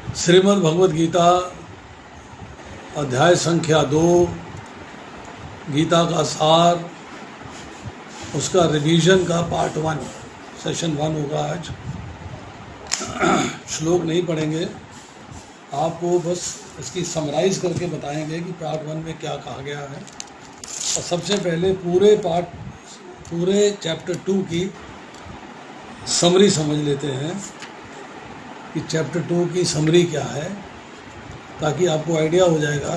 श्रीमद् भगवद गीता अध्याय संख्या 2, गीता का सार, उसका रिवीजन का पार्ट 1, सेशन 1 होगा आज। श्लोक नहीं पढ़ेंगे, आपको बस इसकी समराइज करके बताएंगे कि पार्ट 1 में क्या कहा गया है। और सबसे पहले पूरे चैप्टर 2 की समरी समझ लेते हैं कि चैप्टर 2 की समरी क्या है, ताकि आपको आइडिया हो जाएगा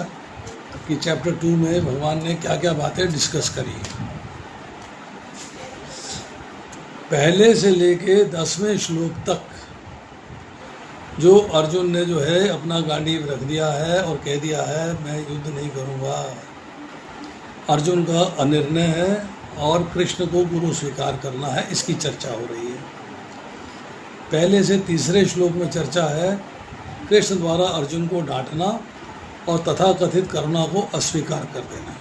कि चैप्टर 2 में भगवान ने क्या क्या बातें डिस्कस करी। पहले से लेके 10वें श्लोक तक जो अर्जुन ने अपना गांडीव रख दिया है और कह दिया है मैं युद्ध नहीं करूँगा, अर्जुन का अनिर्णय है और कृष्ण को गुरु स्वीकार करना है, इसकी चर्चा हो रही है। पहले से 3रे श्लोक में चर्चा है कृष्ण द्वारा अर्जुन को डांटना और तथाकथित करुणा को अस्वीकार कर देना।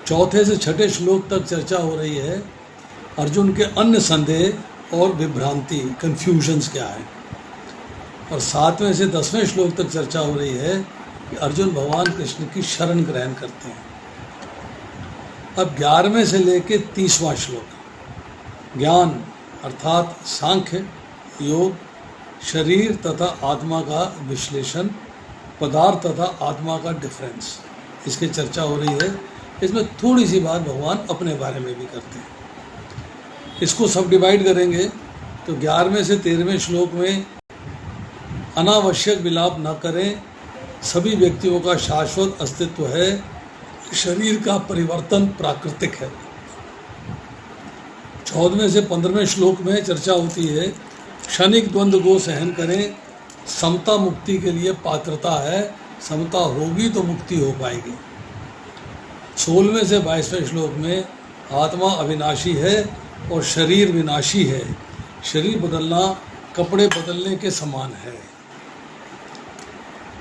4थे से 6ठे श्लोक तक चर्चा हो रही है अर्जुन के अन्य संदेह और विभ्रांति, कन्फ्यूजन्स क्या है। और 7वें से 10वें श्लोक तक चर्चा हो रही है कि अर्जुन भगवान कृष्ण की शरण ग्रहण करते हैं। अब 11वें से लेके 30वां श्लोक ज्ञान अर्थात सांख्य योग, शरीर तथा आत्मा का विश्लेषण, पदार्थ तथा आत्मा का डिफरेंस, इसकी चर्चा हो रही है। इसमें थोड़ी सी बात भगवान अपने बारे में भी करते हैं। इसको सब डिवाइड करेंगे तो 11वें से 13वें श्लोक में अनावश्यक विलाप न करें, सभी व्यक्तियों का शाश्वत अस्तित्व है, शरीर का परिवर्तन प्राकृतिक है। 14वें से 15वें श्लोक में चर्चा होती है क्षणिक द्वंद्व को सहन करें, समता मुक्ति के लिए पात्रता है, समता होगी तो मुक्ति हो पाएगी। 16वें से 22वें श्लोक में आत्मा अविनाशी है और शरीर विनाशी है, शरीर बदलना कपड़े बदलने के समान है।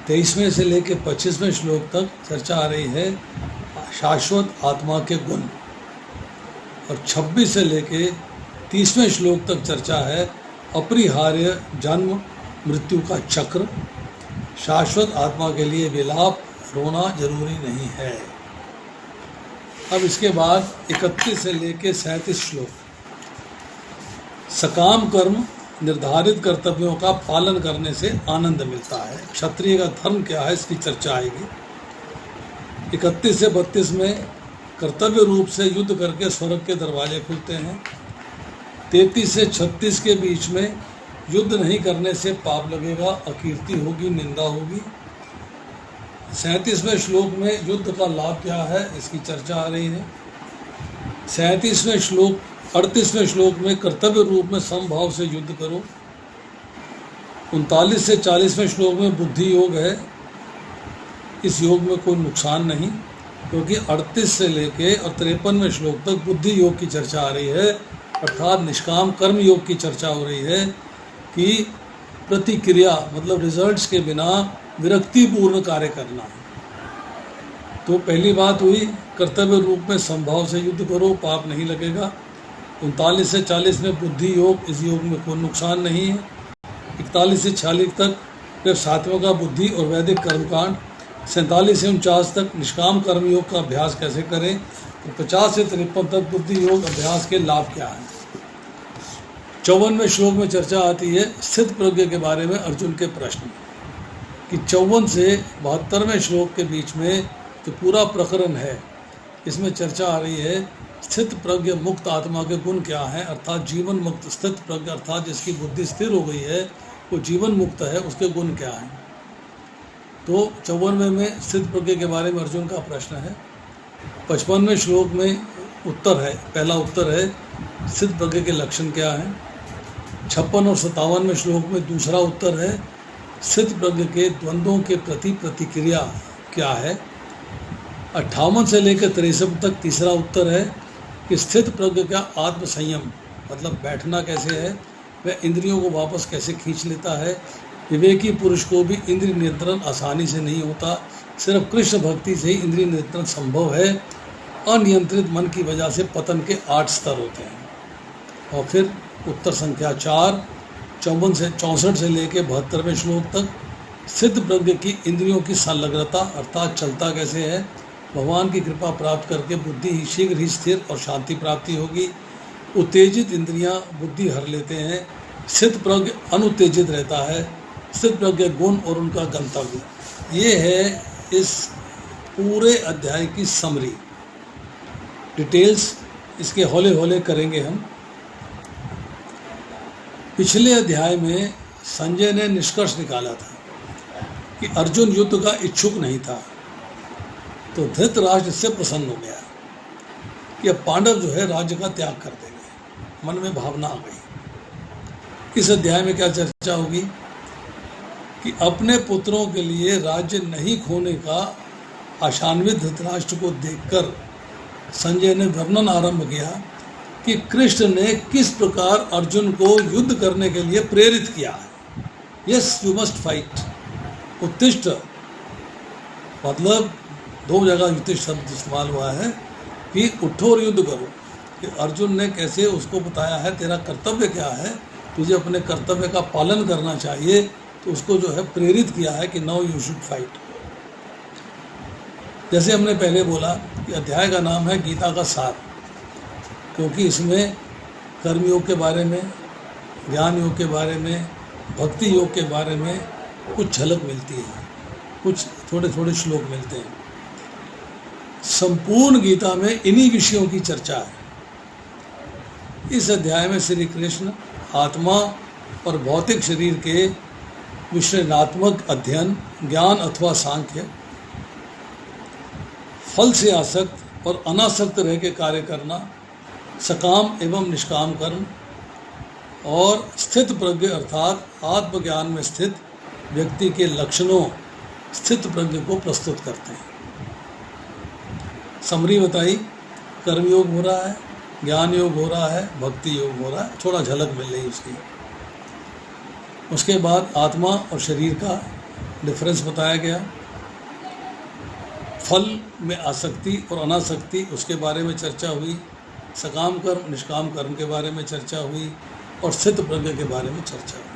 23वें से लेकर 25वें श्लोक तक चर्चा आ रही है शाश्वत आत्मा के गुण। और 26 से लेके 30वें श्लोक तक चर्चा है अपरिहार्य जन्म मृत्यु का चक्र, शाश्वत आत्मा के लिए विलाप रोना जरूरी नहीं है। अब इसके बाद 31 से लेके 37 श्लोक सकाम कर्म निर्धारित कर्तव्यों का पालन करने से आनंद मिलता है, क्षत्रिय का धर्म क्या है, इसकी चर्चा आएगी। 31 से 32 में कर्तव्य रूप से युद्ध करके स्वर्ग के दरवाजे खुलते हैं। 33 से 36 के बीच में युद्ध नहीं करने से पाप लगेगा, अकीर्ति होगी, निंदा होगी। 37वें श्लोक में युद्ध का लाभ क्या है, इसकी चर्चा आ रही है। 37वें श्लोक 38वें श्लोक में कर्तव्य रूप में समभाव से युद्ध करो। 39 से 40वें श्लोक में बुद्धि योग है, इस योग में कोई नुकसान नहीं, क्योंकि 38 से लेके और 53वें श्लोक तक बुद्धि योग की चर्चा आ रही है, अर्थात निष्काम कर्म योग की चर्चा हो रही है कि प्रतिक्रिया मतलब रिजल्ट्स के बिना विरक्तिपूर्ण कार्य करना। तो पहली बात हुई कर्तव्य रूप में संभाव से युद्ध करो, पाप नहीं लगेगा। 39 से 40 में बुद्धि योग, इस योग में कोई नुकसान नहीं है। 41 से 46 तक फिर सात्विक का बुद्धि और वैदिक कर्मकांड। 47 से 49 तक निष्काम कर्म योग का अभ्यास कैसे करें। तो 50 से 53 तक बुद्धि योग अभ्यास के लाभ क्या हैं। 54वें श्लोक में चर्चा आती है स्थित प्रज्ञ के बारे में अर्जुन के प्रश्न कि 54 से 72वें श्लोक के बीच में जो पूरा प्रकरण है, इसमें चर्चा आ रही है स्थित प्रज्ञ मुक्त आत्मा के गुण क्या हैं, अर्थात जीवन मुक्त स्थित प्रज्ञ अर्थात जिसकी बुद्धि स्थिर हो गई है, वो जीवन मुक्त है, उसके गुण क्या हैं। तो 54वें में स्थित प्रज्ञ के बारे में अर्जुन का प्रश्न है। 55वें श्लोक में उत्तर है, पहला उत्तर है स्थित प्रज्ञ के लक्षण क्या हैं। 56 और 57वें श्लोक में दूसरा उत्तर है स्थित प्रज्ञ के द्वंद्वों के प्रति प्रतिक्रिया क्या है। 58 से लेकर 63 तक तीसरा उत्तर है कि स्थित प्रज्ञ का आत्म संयम मतलब बैठना कैसे है, वह इंद्रियों को वापस कैसे खींच लेता है। विवेकी पुरुष को भी इंद्रिय नियंत्रण आसानी से नहीं होता, सिर्फ कृष्ण भक्ति से ही इंद्रिय नियंत्रण संभव है। अनियंत्रित मन की वजह से पतन के 8 स्तर होते हैं। और फिर उत्तर संख्या 4 54 से 64 से लेके 72वें श्लोक तक सिद्ध प्रज्ञ की इंद्रियों की संलग्नता अर्थात चलता कैसे है। भगवान की कृपा प्राप्त करके बुद्धि ही शीघ्र ही स्थिर और शांति प्राप्ति होगी। उत्तेजित इंद्रियां बुद्धि हर लेते हैं। सिद्ध प्रज्ञ अनुत्तेजित रहता है। सिद्ध प्रज्ञ गुण और उनका गंतव्य। ये है इस पूरे अध्याय की समरी। डिटेल्स इसके हौले हौले करेंगे हम। पिछले अध्याय में संजय ने निष्कर्ष निकाला था कि अर्जुन युद्ध का इच्छुक नहीं था, तो धृतराष्ट्र इससे प्रसन्न हो गया कि अब पांडव जो है राज्य का त्याग कर देंगे। मन में भावना आ गई। इस अध्याय में क्या चर्चा होगी कि अपने पुत्रों के लिए राज्य नहीं खोने का आशान्वित धृतराष्ट्र को देखकर संजय ने वर्णन आरंभ किया कि कृष्ण ने किस प्रकार अर्जुन को युद्ध करने के लिए प्रेरित किया है। Yes you must fight. उत्तिष्ठ मतलब 2 जगह युतिष्ठ शब्द इस्तेमाल हुआ है कि उठो और युद्ध करो। कि अर्जुन ने कैसे उसको बताया है तेरा कर्तव्य क्या है, तुझे अपने कर्तव्य का पालन करना चाहिए, तो उसको जो है प्रेरित किया है कि नाउ यू शुड फाइट। जैसे हमने पहले बोला कि अध्याय का नाम है गीता का सार, क्योंकि इसमें कर्मयोग के बारे में, ज्ञान योग के बारे में, भक्ति योग के बारे में कुछ झलक मिलती है, कुछ थोड़े थोड़े श्लोक मिलते हैं। संपूर्ण गीता में इन्हीं विषयों की चर्चा है। इस अध्याय में श्री कृष्ण आत्मा और भौतिक शरीर के विश्लेषणात्मक अध्ययन, ज्ञान अथवा सांख्य, फल से आसक्त और अनासक्त रह के कार्य करना, सकाम एवं निष्काम कर्म और स्थित प्रज्ञ अर्थात आत्मज्ञान में स्थित व्यक्ति के लक्षणों स्थित प्रज्ञ को प्रस्तुत करते हैं। समरी बताई, कर्मयोग हो रहा है, ज्ञान योग हो रहा है, भक्ति योग हो रहा है, थोड़ा झलक मिल रही उसकी। उसके बाद आत्मा और शरीर का डिफरेंस बताया गया, फल में आसक्ति और अनासक्ति उसके बारे में चर्चा हुई, सकाम कर्म निष्काम कर्म के बारे में चर्चा हुई और स्थित प्रज्ञ के बारे में चर्चा हुई।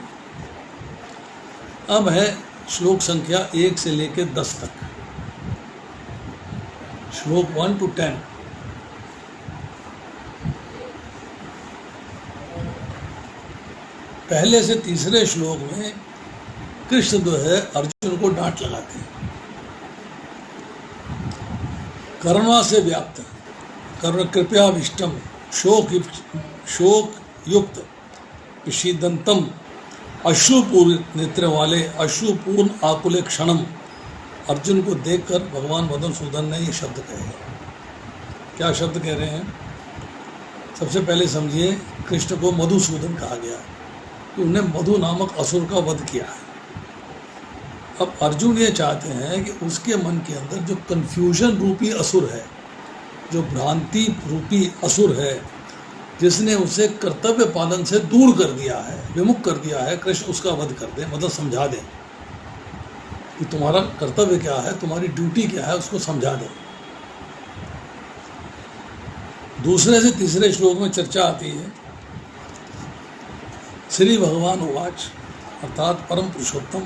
अब है श्लोक संख्या 1 से लेकर 10 तक, श्लोक 1 to 10। पहले से तीसरे श्लोक में कृष्ण जो है अर्जुन को डांट लगाते हैं। करुणा से व्याप्त, करुण कृपयाविष्टम, शोक युक्त, विषीदंतम, अश्रुपूर्ण नेत्र वाले, अश्रुपूर्ण आकुले क्षणम। अर्जुन को देखकर भगवान मधुसूदन ने ये शब्द कहे। क्या शब्द कह रहे हैं? सबसे पहले समझिए, कृष्ण को मधुसूदन कहा गया कि उन्हें मधु नामक असुर का वध किया है। अब अर्जुन ये चाहते हैं कि उसके मन के अंदर जो कन्फ्यूजन रूपी असुर है, जो भ्रांति रूपी असुर है, जिसने उसे कर्तव्य पालन से दूर कर दिया है, विमुख कर दिया है, कृष्ण उसका वध कर दे, मतलब समझा दें कि तुम्हारा कर्तव्य क्या है, तुम्हारी ड्यूटी क्या है, उसको समझा दें। दूसरे से तीसरे श्लोक में चर्चा आती है, श्री भगवान उवाच, अर्थात परम पुरुषोत्तम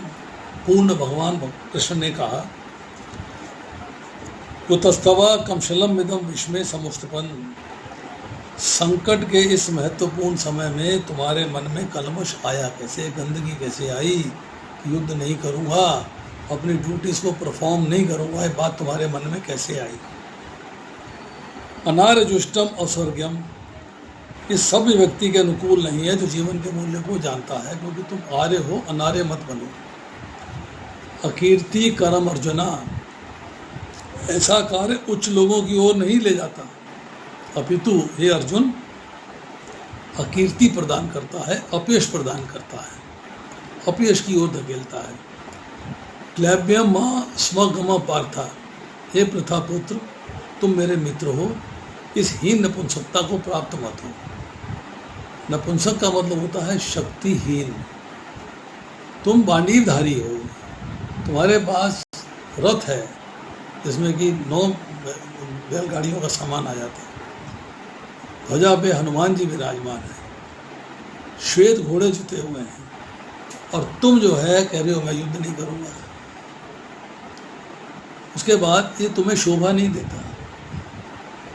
पूर्ण भगवान कृष्ण ने कहा, कुतस्तवा कमशलम मिदम विश्व समुस्तपन। संकट के इस महत्वपूर्ण समय में तुम्हारे मन में कलमश आया कैसे, गंदगी कैसे आई? युद्ध नहीं करूँगा, अपनी ड्यूटीज को परफॉर्म नहीं करूँगा, ये बात तुम्हारे मन में कैसे आई? अनार्यजुष्टम अस्वर्ग्यम, इस सब व्यक्ति के अनुकूल नहीं है जो जीवन के मूल्य को जानता है, क्योंकि तुम आर्य हो, अनार्य मत बनो। अकीर्ति कर्म अर्जुना, ऐसा कार्य उच्च लोगों की ओर नहीं ले जाता, अपितु हे अर्जुन अकीर्ति प्रदान करता है, अपयश प्रदान करता है, अपयश की ओर धकेलता है। क्लैब्यम माँ स्मगम पार्था, हे प्रथा पुत्र तुम मेरे मित्र हो, इस हीन नपुंसकता को प्राप्त मत हो। नपुंसक का मतलब होता है शक्तिहीन। तुम बांडीवधारी हो, तुम्हारे पास रथ है जिसमें कि 9 बैलगाड़ियों का सामान आ जाता है, ध्वजा पे हनुमान जी विराजमान है, श्वेत घोड़े जुते हुए हैं, और तुम जो है कह रहे हो मैं युद्ध नहीं करूँगा। उसके बाद ये तुम्हें शोभा नहीं देता।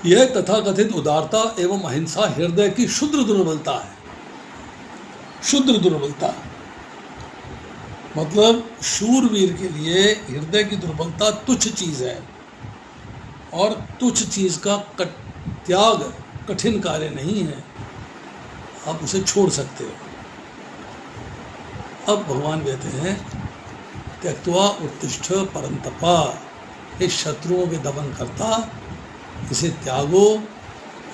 यह तथाकथित उदारता एवं अहिंसा हृदय की शुद्र दुर्बलता है। शुद्र दुर्बलता मतलब शूरवीर के लिए हृदय की दुर्बलता तुच्छ चीज है, और तुच्छ चीज का त्याग कठिन कार्य नहीं है, आप उसे छोड़ सकते हो। अब भगवान कहते हैं त्यक्त्वा उत्तिष्ठ परंतपा, इस शत्रुओं के दमन करता, इसे त्यागो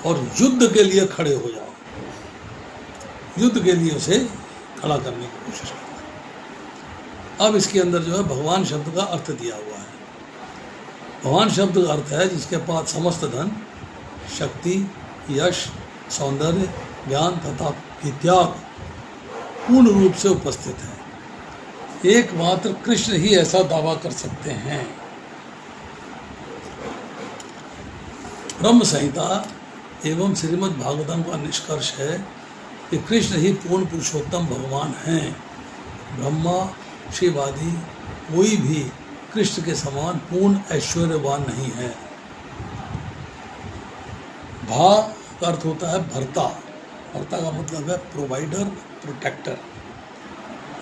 और युद्ध के लिए खड़े हो जाओ। युद्ध के लिए उसे खड़ा करने की कोशिश करो। अब इसके अंदर जो है भगवान शब्द का अर्थ दिया हुआ है। भगवान शब्द का अर्थ है जिसके पास समस्त धन, शक्ति, यश, सौंदर्य, ज्ञान तथा विद्या पूर्ण रूप से उपस्थित है। एकमात्र कृष्ण ही ऐसा दावा कर सकते हैं। ब्रह्म संहिता एवं श्रीमद् भागवतम का निष्कर्ष है कि कृष्ण ही पूर्ण पुरुषोत्तम भगवान हैं। ब्रह्मा, शिव आदि कोई भी कृष्ण के समान पूर्ण ऐश्वर्यवान नहीं है। भा का अर्थ होता है भर्ता, भर्ता का मतलब है प्रोवाइडर, प्रोटेक्टर।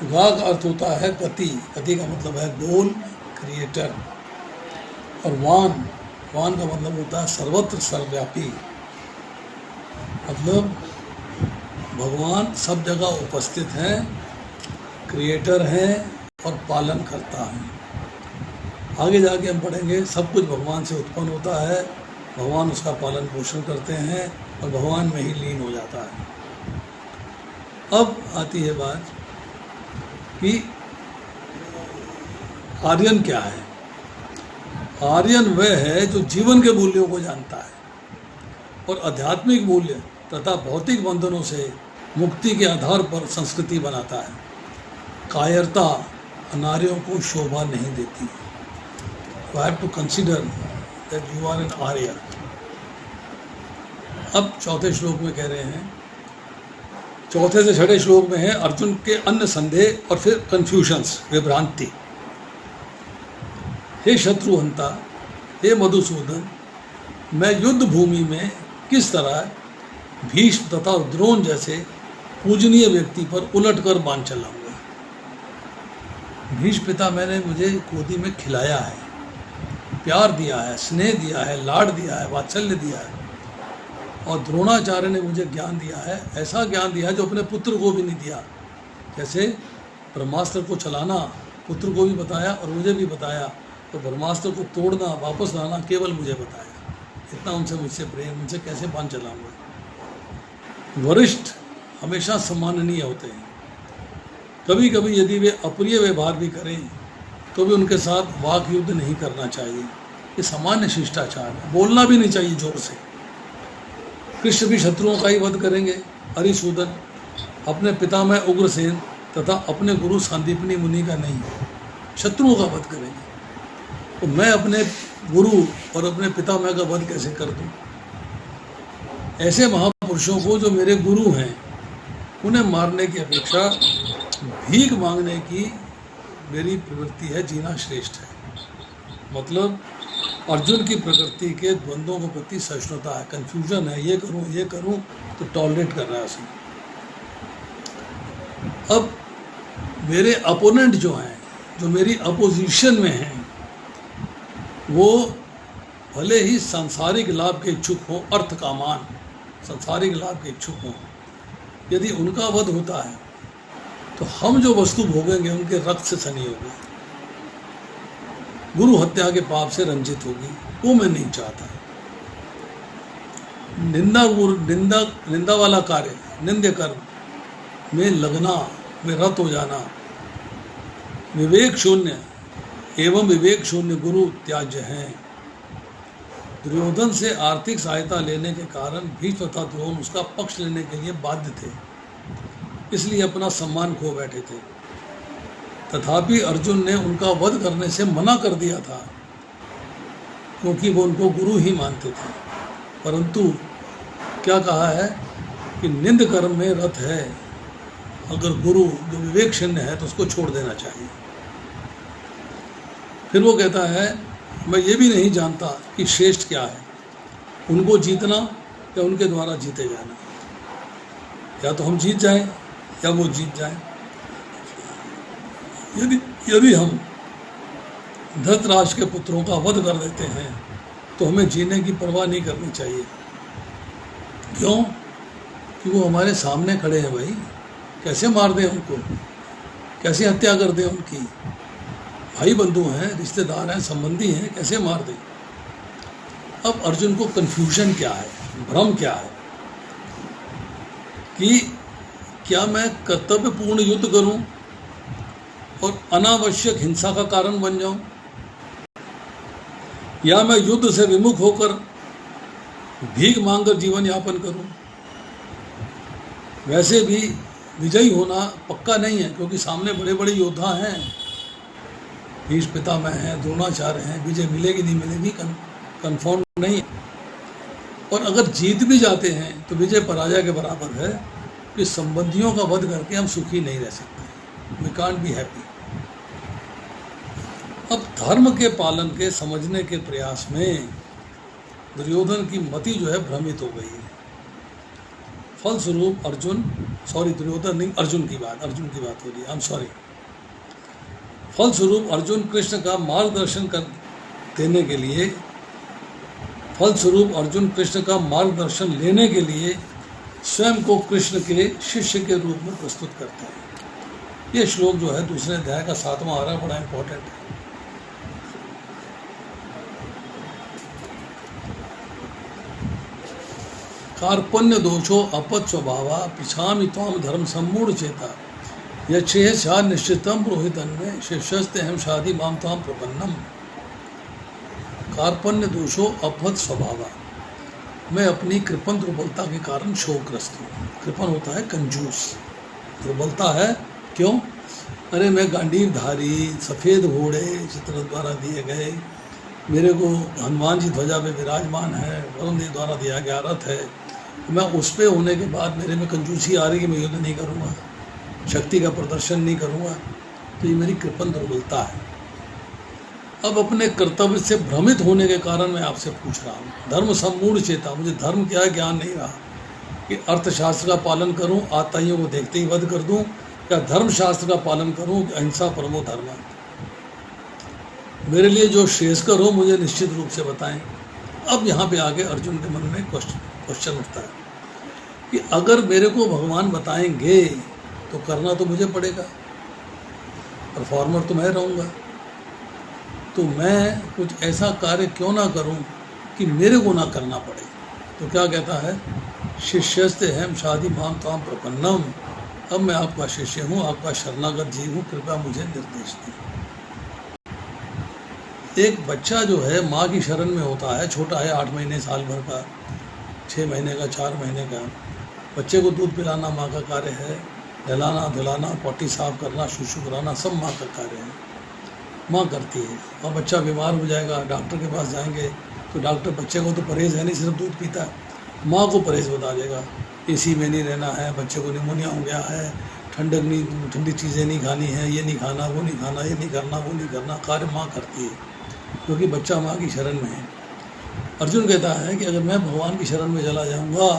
गा का अर्थ होता है गति, गति का मतलब है गोल, क्रिएटर। और वान, वान का मतलब होता है सर्वत्र सर्वव्यापी, मतलब भगवान सब जगह उपस्थित हैं, क्रिएटर हैं और पालन करता है। आगे जाके हम पढ़ेंगे सब कुछ भगवान से उत्पन्न होता है, भगवान उसका पालन पोषण करते हैं और भगवान में ही लीन हो जाता है। अब आती है बात कि आर्यन क्या है। आर्यन वह है जो जीवन के मूल्यों को जानता है और आध्यात्मिक मूल्य तथा भौतिक बंधनों से मुक्ति के आधार पर संस्कृति बनाता है। कायरता नारियों को शोभा नहीं देती। You have to consider that you are an आर्य। अब चौथे श्लोक में कह रहे हैं, चौथे से छठे श्लोक में है अर्जुन के अन्य संदेह और फिर कंफ्यूजन्स, विभ्रांति। हे शत्रुहंता, हे मधुसूदन, मैं युद्ध भूमि में किस तरह भीष्म तथा द्रोण जैसे पूजनीय व्यक्ति पर उलटकर बाण चलाऊंगा। भीष्म पिता मैंने मुझे गोदी में खिलाया है, प्यार दिया है, स्नेह दिया है, लाड दिया है, वात्सल्य दिया है, और द्रोणाचार्य ने मुझे ज्ञान दिया है, ऐसा ज्ञान दिया है जो अपने पुत्र को भी नहीं दिया। जैसे ब्रह्मास्त्र को चलाना पुत्र को भी बताया और मुझे भी बताया, तो ब्रह्मास्त्र को तोड़ना, वापस लाना केवल मुझे बताया। इतना उनसे मुझसे प्रेम, उनसे कैसे बाण चलाऊंगा। वरिष्ठ हमेशा सम्माननीय होते हैं। कभी कभी यदि वे अप्रिय व्यवहार भी करें तो भी उनके साथ वाक युद्ध नहीं करना चाहिए। ये सामान्य शिष्टाचार है। बोलना भी नहीं चाहिए जोर से। कृष्ण भी शत्रुओं का ही वध करेंगे। हरिसूदन अपने पितामह उग्रसेन तथा अपने गुरु सांदीपनी मुनि का नहीं, शत्रुओं का वध करेंगे। तो मैं अपने गुरु और अपने पितामह का वध कैसे कर दूं? ऐसे महापुरुषों को जो मेरे गुरु हैं उन्हें मारने की अपेक्षा भीख मांगने की मेरी प्रवृत्ति है, जीना श्रेष्ठ है। मतलब अर्जुन की प्रकृति के द्वंद्वों के प्रति सहिष्णुता है, कंफ्यूजन है, ये करूं तो टॉलरेट कर रहा है उसे। अब मेरे अपोनेंट जो हैं, जो मेरी अपोजिशन में हैं, वो भले ही सांसारिक लाभ के इच्छुक हों, अर्थ कामान, सांसारिक लाभ के इच्छुक हों, यदि उनका वध होता है तो हम जो वस्तु भोगेंगे उनके रक्त से सनी होगी, गुरु हत्या के पाप से रंजित होगी। वो मैं नहीं चाहता। निंदा वाला कार्य, निंद्य कर्म में लगना, में रत हो जाना, विवेक शून्य एवं विवेक शून्य गुरु त्याज्य हैं। दुर्योधन से आर्थिक सहायता लेने के कारण भीष्म तथा द्रोण उसका पक्ष लेने के लिए बाध्य थे, इसलिए अपना सम्मान खो बैठे थे। तथापि अर्जुन ने उनका वध करने से मना कर दिया था, क्योंकि वो उनको गुरु ही मानते थे। परंतु क्या कहा है कि निंद कर्म में रत है, अगर गुरु जो विवेक शून्य है तो उसको छोड़ देना चाहिए। फिर वो कहता है मैं ये भी नहीं जानता कि श्रेष्ठ क्या है, उनको जीतना या उनके द्वारा जीते जाना। या तो हम जीत जाएं या वो जीत जाएं। यदि हम धृतराष्ट्र के पुत्रों का वध कर देते हैं तो हमें जीने की परवाह नहीं करनी चाहिए। क्यों? कि वो हमारे सामने खड़े हैं भाई, कैसे मार दें उनको, कैसे हत्या कर दें उनकी, भाई बंधु हैं, रिश्तेदार हैं, संबंधी हैं, कैसे मार दें। अब अर्जुन को कन्फ्यूजन क्या है, भ्रम क्या है कि क्या मैं कर्तव्यपूर्ण युद्ध करूं और अनावश्यक हिंसा का कारण बन जाऊं, या मैं युद्ध से विमुख होकर भीख मांगकर जीवन यापन करूं। वैसे भी विजयी होना पक्का नहीं है, क्योंकि सामने बड़े बड़े योद्धा हैं, भीष्म पितामह हैं, द्रोणाचार्य हैं, विजय मिलेगी नहीं मिलेगी कन्फर्म नहीं है। और अगर जीत भी जाते हैं तो विजय पराजय के बराबर है, कि संबंधियों का वध करके हम सुखी नहीं रह सकते, वी कांट बी हैप्पी। अब धर्म के पालन के समझने के प्रयास में दुर्योधन की मति जो है भ्रमित हो गई है। फलस्वरूप दुर्योधन नहीं, अर्जुन की बात हो रही है, आई एम सॉरी। फलस्वरूप अर्जुन कृष्ण का मार्गदर्शन लेने के लिए स्वयं को कृष्ण के शिष्य के रूप में प्रस्तुत करते हैं। ये श्लोक जो है दूसरे अध्याय का 7वां आ रहा है, बड़ा इंपॉर्टेंट है। कार्पण्य दोषो अपत स्वभावा पिछामि त्वाम धर्म सम्मूढ़ चेता यच्छेह छा निश्चितम पुरोहितन्मे शिष्यस्ते हम शादी माम त्वाम प्रपन्नम। कार्पण्य दोषो अपत स्वभावा, मैं अपनी कृपण दुर्बलता के कारण शोकग्रस्त हूँ। कृपण होता है कंजूस, दुर्बलता है क्यों? अरे मैं गांडीवधारी, सफ़ेद घोड़े चित्र द्वारा दिए गए, मेरे को हनुमान जी ध्वजा पे विराजमान है, वरुण देव द्वारा दिया गया रथ है, मैं उस पे होने के बाद मेरे में कंजूसी आ रही कि मैं युद्ध नहीं करूँगा, शक्ति का प्रदर्शन नहीं करूँगा, तो ये मेरी कृपण दुर्बलता है। अब अपने कर्तव्य से भ्रमित होने के कारण मैं आपसे पूछ रहा हूँ, धर्म सम्मूढ़ चेता, मुझे धर्म क्या है ज्ञान नहीं रहा कि अर्थशास्त्र का पालन करूँ, आताइयों को देखते ही वध कर दूँ, या धर्मशास्त्र का पालन करूँ कि अहिंसा परमो धर्म। मेरे लिए जो श्रेयस्कर हो मुझे निश्चित रूप से बताएं। अब यहाँ पे आगे अर्जुन के मन में क्वेश्चन उठता है कि अगर मेरे को भगवान बताएंगे तो करना तो मुझे पड़ेगा, परफॉर्मर तो मैं रहूँगा, तो मैं कुछ ऐसा कार्य क्यों ना करूं कि मेरे को ना करना पड़े। तो क्या कहता है, शिष्यस्ते हम शादी माम ताम प्रपन्नम, अब मैं आपका शिष्य हूँ, आपका शरणागत जीव हूँ, कृपया मुझे निर्देश दें। एक बच्चा जो है माँ की शरण में होता है, छोटा है 8 महीने साल भर का, 6 महीने का, 4 महीने का, बच्चे को दूध पिलाना माँ का कार्य है, नहलाना धुलाना, पट्टी साफ करना, शुशु कराना, सब माँ का कार्य है, माँ करती है। और बच्चा बीमार हो जाएगा, डॉक्टर के पास जाएंगे तो डॉक्टर बच्चे को तो परहेज़ है नहीं, सिर्फ दूध पीता है, माँ को परहेज़ बता देगा, एसी में नहीं रहना है, बच्चे को निमोनिया हो गया है, ठंडी चीज़ें नहीं खानी है, ये नहीं खाना, वो नहीं खाना, ये नहीं करना, वो नहीं करना, कार्य माँ करती है, क्योंकि बच्चा माँ की शरण में है। अर्जुन कहता है कि अगर मैं भगवान की शरण में चला जाऊँगा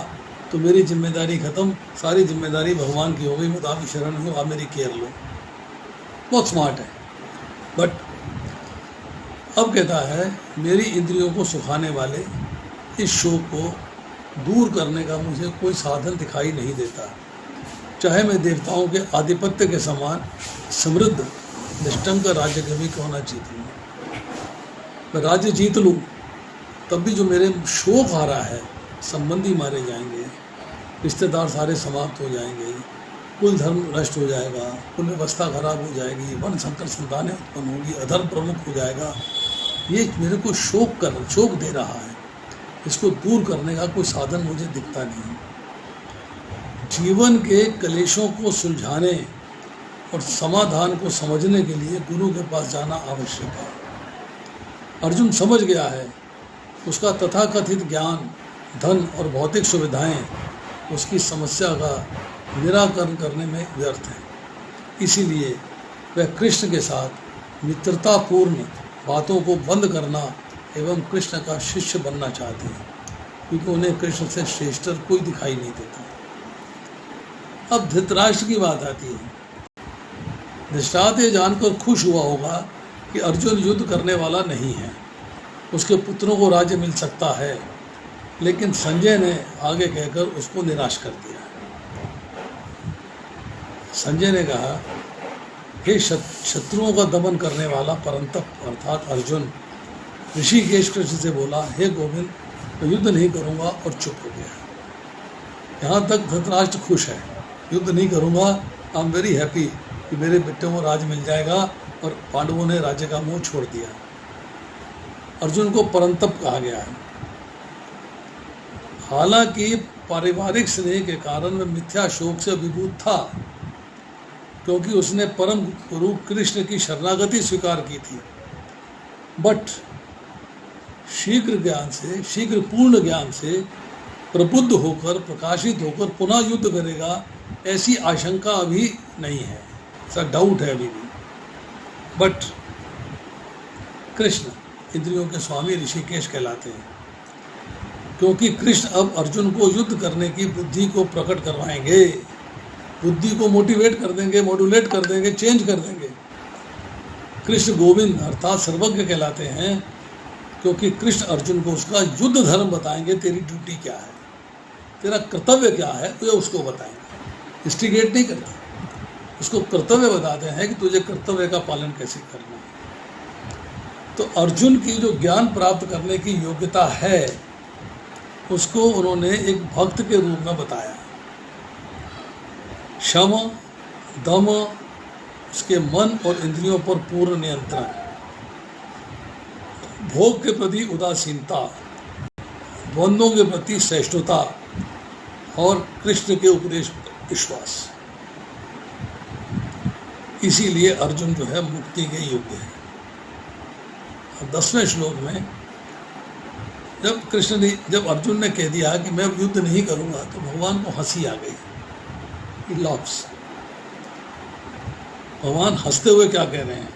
तो मेरी जिम्मेदारी ख़त्म, सारी जिम्मेदारी भगवान की हो गई, मैं तो आपकी शरण में हूँ, आप मेरी केयर लो। बहुत स्मार्ट है। बट अब कहता है मेरी इंद्रियों को सुखाने वाले इस शोक को दूर करने का मुझे कोई साधन दिखाई नहीं देता, चाहे मैं देवताओं के आधिपत्य के समान समृद्ध निष्ठंक राज्य कभी क्यों ना जीत लूँ। मैं राज्य जीत लूँ तब भी जो मेरे शोक आ रहा है, संबंधी मारे जाएंगे, रिश्तेदार सारे समाप्त हो जाएंगे, कुल धर्म नष्ट हो जाएगा, कुल व्यवस्था खराब हो जाएगी, वन संकर संतानें उत्पन्न होगी, अधर्म प्रमुख हो जाएगा, ये मेरे को शोक दे रहा है, इसको दूर करने का कोई साधन मुझे दिखता नहीं। जीवन के कलेशों को सुलझाने और समाधान को समझने के लिए गुरु के पास जाना आवश्यक है। अर्जुन समझ गया है, उसका तथाकथित ज्ञान, धन और भौतिक सुविधाएं उसकी समस्या का निराकरण करने में व्यर्थ है। इसीलिए वह कृष्ण के साथ मित्रतापूर्ण बातों को बंद करना एवं कृष्ण का शिष्य बनना चाहते हैं, क्योंकि उन्हें कृष्ण से श्रेष्ठ कोई दिखाई नहीं देता। अब धृतराष्ट्र की बात आती है। धृतराष्ट्र जानकर खुश हुआ होगा कि अर्जुन युद्ध करने वाला नहीं है, उसके पुत्रों को राज्य मिल सकता है, लेकिन संजय ने आगे कहकर उसको निराश कर दिया। संजय ने कहा, हे शत्रुओं का दमन करने वाला परंतप अर्थात अर्जुन, ऋषिकेश कृष्ण से बोला, हे गोविंद, मैं युद्ध नहीं करूंगा, और चुप हो गया। यहाँ तक धृतराष्ट्र खुश है, युद्ध नहीं करूंगा, आई एम वेरी हैप्पी कि मेरे बेटों को राज मिल जाएगा, और पांडवों ने राज्य का मोह छोड़ दिया। अर्जुन को परंतप कहा गया है। हालांकि पारिवारिक स्नेह के कारण वह मिथ्या शोक से विभूत था, क्योंकि उसने परम गुरु कृष्ण की शरणागति स्वीकार की थी, बट शीघ्र पूर्ण ज्ञान से प्रबुद्ध होकर प्रकाशित होकर पुनः युद्ध करेगा, ऐसी आशंका अभी नहीं है, ऐसा डाउट है अभी भी। बट कृष्ण इंद्रियों के स्वामी ऋषिकेश कहलाते हैं, क्योंकि कृष्ण अब अर्जुन को युद्ध करने की बुद्धि को प्रकट करवाएंगे, बुद्धि को मोटिवेट कर देंगे, मॉड्यूलेट कर देंगे, चेंज कर देंगे। कृष्ण गोविंद अर्थात सर्वज्ञ कहलाते हैं, क्योंकि कृष्ण अर्जुन को उसका युद्ध धर्म बताएंगे, तेरी ड्यूटी क्या है, तेरा कर्तव्य क्या है, तो ये उसको बताएंगे। इंस्टिगेट नहीं करते, उसको कर्तव्य बताते हैं कि तुझे कर्तव्य का पालन कैसे करना है। तो अर्जुन की जो ज्ञान प्राप्त करने की योग्यता है, उसको उन्होंने एक भक्त के रूप में बताया। शम, दम, उसके मन और इंद्रियों पर पूर्ण नियंत्रण, भोग के प्रति उदासीनता, द्वंद्वों के प्रति सहिष्णुता और कृष्ण के उपदेश पर विश्वास। इसीलिए अर्जुन जो है मुक्ति के योग्य है। 10वें श्लोक में जब अर्जुन ने कह दिया कि मैं युद्ध नहीं करूंगा, तो भगवान को हंसी आ गई। लॉप्स भगवान हंसते हुए क्या कह रहे हैं,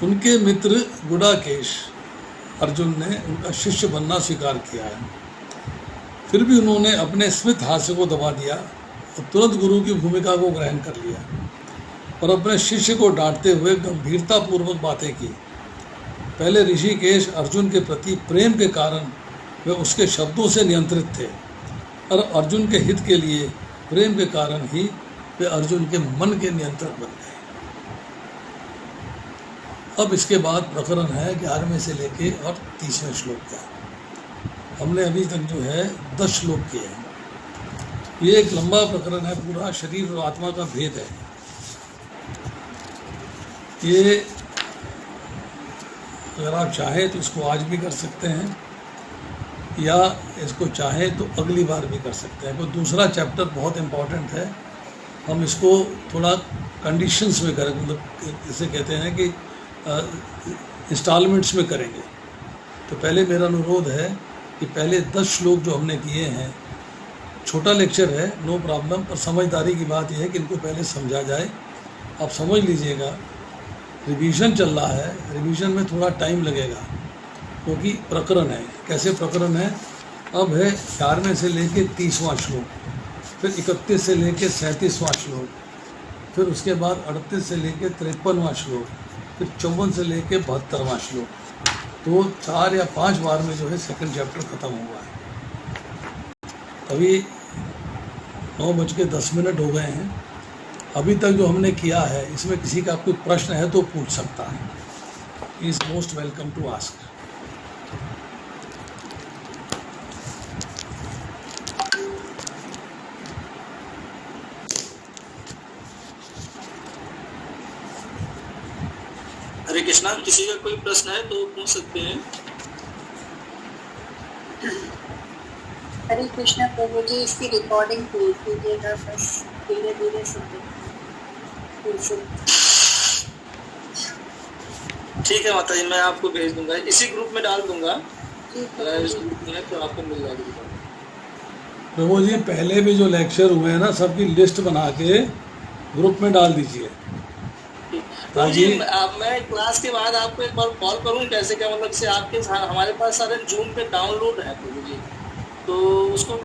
उनके मित्र गुडाकेश अर्जुन ने उनका शिष्य बनना स्वीकार किया है, फिर भी उन्होंने अपने स्मित हास्य को दबा दिया और तुरंत गुरु की भूमिका को ग्रहण कर लिया और अपने शिष्य को डांटते हुए गंभीरतापूर्वक बातें की। पहले ऋषिकेश अर्जुन के प्रति प्रेम के कारण वे उसके शब्दों से नियंत्रित थे, और अर्जुन के हित के लिए प्रेम के कारण ही वे अर्जुन के मन के नियंत्रक बन गए। अब इसके बाद प्रकरण है 11वें से लेके और 30वें श्लोक का। हमने अभी तक जो है 10 श्लोक किए हैं। ये एक लंबा प्रकरण है, पूरा शरीर और आत्मा का भेद है। ये अगर आप चाहें तो इसको आज भी कर सकते हैं, या इसको चाहें तो अगली बार भी कर सकते हैं। कोई दूसरा चैप्टर बहुत इम्पोर्टेंट है, हम इसको थोड़ा कंडीशंस में करें, मतलब इसे कहते हैं कि इंस्टॉलमेंट्स में करेंगे। तो पहले मेरा अनुरोध है कि पहले 10 श्लोक जो हमने किए हैं, छोटा लेक्चर है, नो प्रॉब्लम, पर समझदारी की बात यह है कि इनको पहले समझा जाए। आप समझ लीजिएगा, रिवीजन चल रहा है, रिवीजन में थोड़ा टाइम लगेगा, क्योंकि प्रकरण है। कैसे प्रकरण है? अब है 11वें से लेके 30वां श्लोक, फिर 31 से लेके 37वां श्लोक, फिर उसके बाद 38 से लेके 53वां श्लोक, फिर 54 से लेके 72वां श्लोक। तो 4 या 5 बार में जो है सेकंड चैप्टर ख़त्म हुआ है। अभी 9:10 हो गए हैं। अभी तक जो हमने किया है, इसमें किसी का कोई प्रश्न है तो पूछ सकता है। He is most welcome to ask. Hare Krishna, किसी का कोई प्रश्न है तो पूछ सकते हैं। हरे कृष्णा प्रभु जी, इसकी रिकॉर्डिंग भेज दीजिएगा, बस धीरे धीरे सुनिए। ठीक है माता जी, मैं आपको भेज दूंगा, इसी ग्रुप में डाल दूंगा। जी इस ग्रुप में तो आपको मिल जाएगी। प्रभु जी पहले भी जो लेक्चर हुए हैं ना, सबकी लिस्ट बना के ग्रुप में डाल दीजिए। प्रभु जी ताकि मैं क्लास के बाद आपको एक बार कॉल करूँ, कैसे क्या मतलब से आपके हमारे पास सारे जूम पे डाउनलोड है प्रभु जी, तो उसको